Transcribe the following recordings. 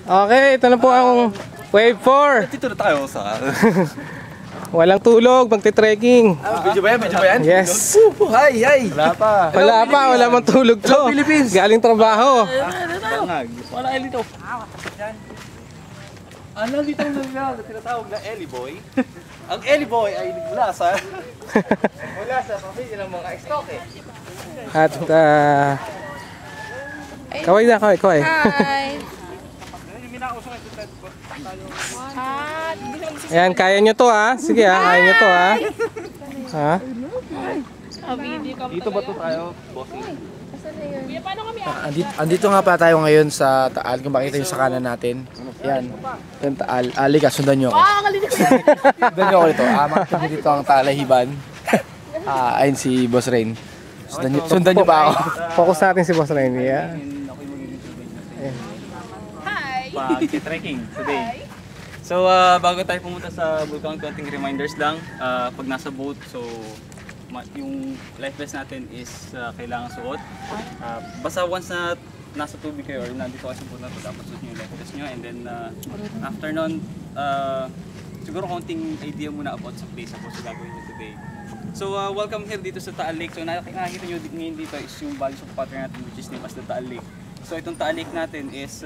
Okay, ito na po ang Wave 4. Dito na tayo sa... Walang tulog, magte-trekking. Video ba yan? Video ba yan? Yes. Hi! Wala pa, wala mang tulog to. Philippines. Galing trabaho. Wala Eli to. Ano dito ang tinatawag na Eli Boy? Ang Eli Boy ay mula sa pamilya ng mga stock eh. At kaway na, kaway. Hi! Ayan, kaya nyo to ha. Sige ha, kaya nyo to ha. Ha? Dito ba to tayo, bossing? Andito nga pala tayo ngayon sa Taal. Kung makita nyo sa kanan natin. Yan. Yung Taal. Alika, sundan nyo ako. Sundan nyo ako dito. Makita nyo dito ang Taalahiban. Ayun si Boss Rain. Sundan nyo pa ako. Focus natin si Boss Rainy. Yeah. Pag-trekking today. So, bago tayo pumunta sa Bulkan, konting reminders lang. Pag nasa boat, so yung life vest natin is kailangan suot. Basta once na nasa tubig kayo or nandito kayo sa boat na ito, dapat suot nyo yung life vest nyo. And then, after nun, siguro konting idea muna about sa place ako sa gagawin nyo today. So, welcome here dito sa Taal Lake. So, nakikita nyo ngayon dito is yung bodies of water natin, which is named as the Taal Lake. So, itong Taal Lake natin is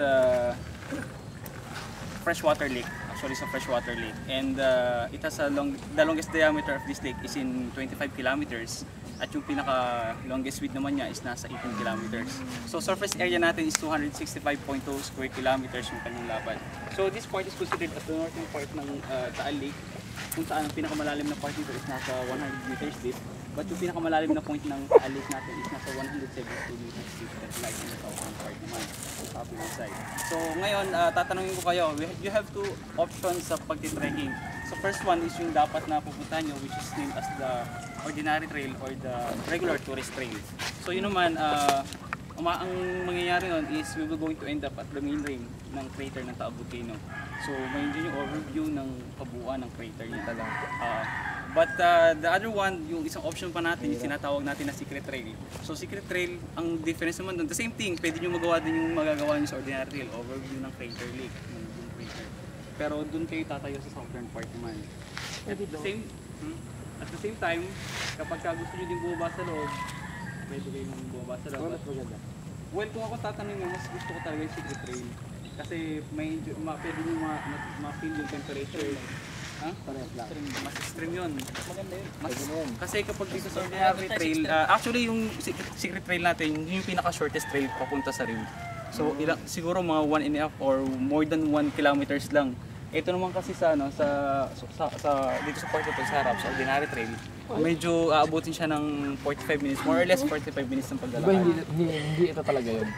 freshwater lake, actually sa freshwater lake, and it has the longest diameter of this lake is in 25 kilometers at yung pinaka longest width naman niya is nasa 18 kilometers. So surface area natin is 265.2 square kilometers yung kanyang lapad. So this part is considered as the northern part ng Taal Lake, kung saan ang pinakamalalim na part dito is nasa 100 meters deep, but yung pinakamalalim na point ng Taal Lake natin is nasa 172 meters deep, that's like in the southern part naman. Side. So ngayon, tatanungin ko kayo, you have two options sa pagti-trekking. So first one is yung dapat na pupuntahan nyo, which is named as the ordinary trail or the regular tourist trail. So yun naman, ang mangyayari nun is we will going to end up at the main rim ng crater ng Taal Volcano. So may yun yung overview ng kabuuan ng crater niya talaga. But the other one, yung isang option pa natin, yung tinatawag natin na secret trail. So secret trail, ang difference naman doon, the same thing, pwede nyo magawa din yung magagawa nyo sa ordinary trail, overview ng crater lake, ng crater. Pero doon kayo tatayo sa southern part naman. At the same time, kapag gusto nyo din bumaba sa loob, pwede kayong bumaba sa loob. Well, kung ako tatanungin, mas gusto ko talaga yung secret trail. Kasi pwede nyo ma-feel yung temperature. Mas extreme yun. Maganda yun. Kasi kapag dito sa ordinary trail, actually yung secret trail natin, yung pinaka-shortest trail papunta sa rim. So siguro mga 1.5 or more than 1 kilometers lang. Ito naman kasi sa dito sa part ito sa harap, sa ordinary trail, medyo aabutin siya ng 45 minutes, more or less 45 minutes ng paglalakad. Hindi ito talaga yun.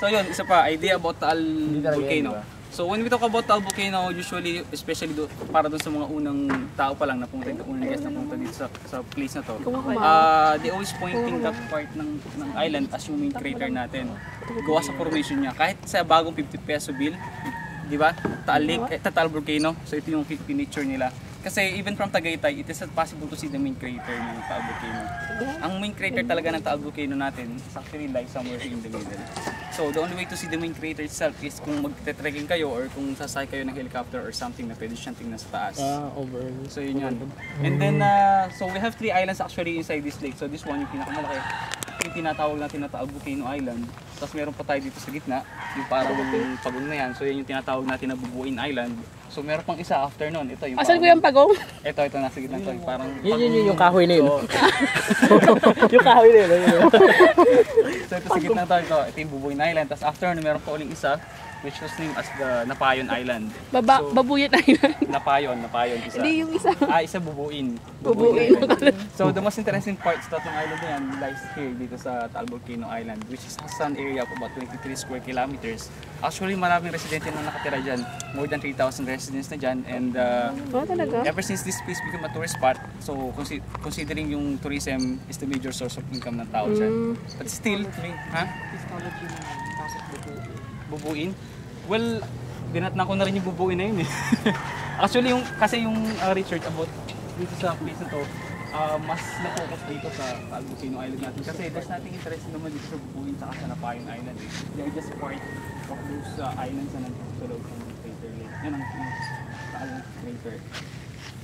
So yun, isa pa, idea about Taal Volcano. Diba? So when we talk about Taal Volcano, usually, especially para doon sa mga unang tao pa lang na pumunta dito, unang guest na pumunta dito sa place na to, they always pointing that part ng island as yung main crater natin. Gawa sa formation niya. Kahit sa bagong 50 peso bill, di ba? Taal Lake, Taal Volcano. So ito yung picture nila. Kasi even from Tagaytay, it is not possible to see the main crater ng Taal Volcano. Ang main crater talaga ng Taal Volcano natin is actually lies somewhere in the middle. So the only way to see the main crater itself is kung magte-trekking kayo or kung sasakay kayo ng helicopter or something na pwede siyang tingnan sa taas. So yun yun. And then, so we have 3 islands actually inside this lake. So this one yung pinakamalaki. Yung tinatawag natin na Taal Volcano Island. Tapos meron pa tayo dito sa gitna, yung parang pagong na yan. So yun yung tinatawag natin na Bubuin Island. So meron pang isa after nun. Ito yung Asan ko yung pagong? Ito nasa gitna to. Parang Yung kahoy na yun. Yung kahoy na yun. So ito sa gitna to. Ito yung Bubuin Island. Tapos after nun, meron pa uling isa, which was named as the Napayon Island. Babuyan Island. Napayon isa. Hindi yung isa. Isa Bubuin. Bubuin. So the most interesting part sa tatlong island na yan lies here dito sa Taal Volcano Island, which has an area of about 23 square kilometers. Actually, maraming residente na nakatira dyan. More than 3,000 residents na dyan. And ever since this place became a tourist spot, so considering yung tourism is the major source of income ng tao dyan. But still, Bubuin? Well, dinatnan ko na rin yung Bubuin na yun eh. Actually, kasi yung research about dito sa place na to, mas na-focus dito sa Volcano Island natin kasi there's nothing interesting naman dito sa Bubuin tsaka sa Napayong Island eh. They're just part of those islands na nandito sa loob ng Crater Lake. Yan ang Taal Crater.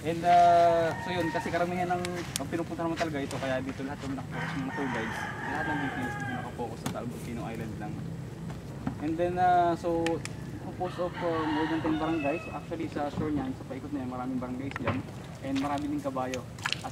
And so yun, kasi karamihan ng ang pinupunta naman talaga ito kaya dito lahat ng nakafocus ng tour guides, lahat ng details dito nakafocus sa Taal Volcano Island lang. And then so composed of more than 10 barangays. Actually sa shore niyan, sa paikot na yan, maraming barangays dyan and marami din kabayo. As